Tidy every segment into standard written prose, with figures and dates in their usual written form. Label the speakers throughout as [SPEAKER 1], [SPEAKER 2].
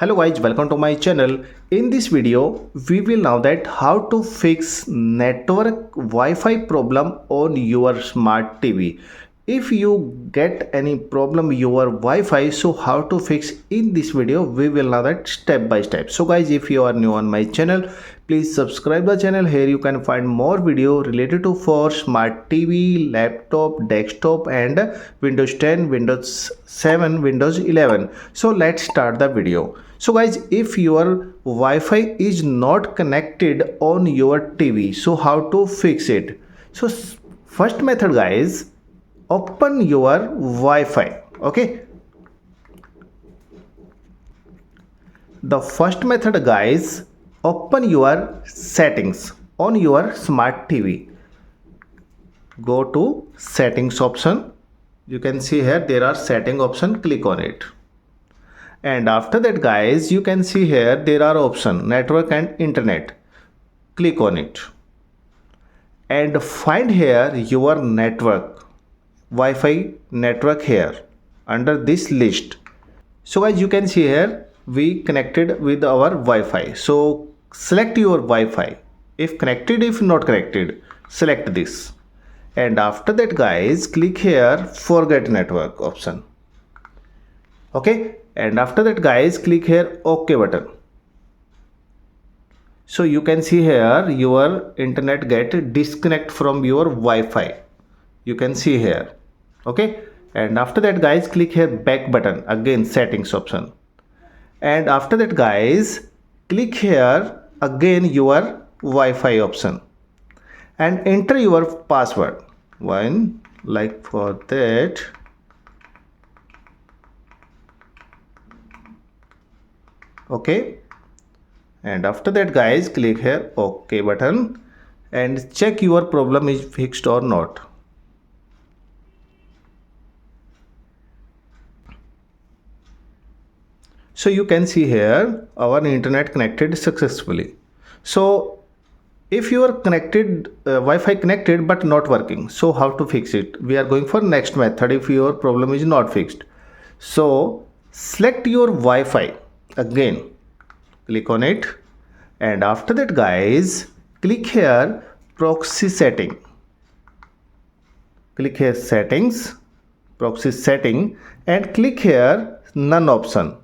[SPEAKER 1] Hello guys, welcome to my channel. In this video we will know that how to fix network Wi-Fi problem on your smart TV. If you get any problem your Wi-Fi, so how to fix, in this video we will know that step by step. So guys, if you are new on my channel, please subscribe the channel. Here you can find more video related to for smart TV, laptop, desktop and Windows 10, Windows 7, Windows 11. So let's start the video. So guys, if your Wi-Fi is not connected on your TV, so how to fix it? So first method guys, open your Wi-Fi. Okay, the first method guys, open your settings on your smart TV. Go to settings option. You can see here there are setting option, click on it. And after that guys, you can see here there are option network and internet. Click on it and find here your network, Wi-Fi network here under this list. So guys, you can see here we connected with our Wi-Fi. So select your Wi-Fi. If connected, if not connected, select this. And after that guys, click here forget network option. Okay, and after that guys, click here OK button. So you can see here your internet get disconnect from your Wi-Fi. You can see here. Okay, and after that guys, click here back button, again settings option. And after that guys, click here again your Wi-Fi option and enter your password. One like for that. Okay, and after that guys, click here OK button and check your problem is fixed or not. So you can see here our internet connected successfully. So if you are connected, Wi-Fi connected but not working, so how to fix it? We are going for next method if your problem is not fixed. So select your Wi-Fi again, click on it, and after that guys, click here proxy setting. Click here settings, proxy setting, and click here none option.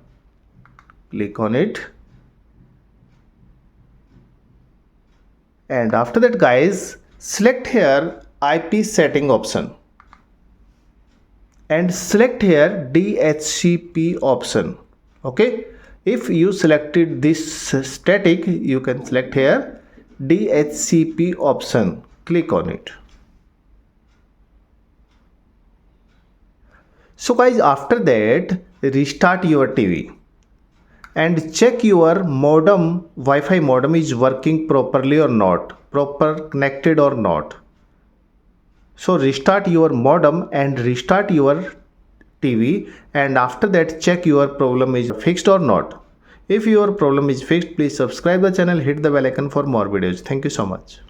[SPEAKER 1] Click on it, and after that guys, select here IP setting option and select here DHCP option. Okay, if you selected this static, you can select here DHCP option. Click on it. So guys, after that restart your TV and check your modem, Wi-Fi modem is working properly or not, proper connected or not. So restart your modem and restart your TV, and after that check your problem is fixed or not. If your problem is fixed, please subscribe the channel, hit the bell icon for more videos. Thank you so much.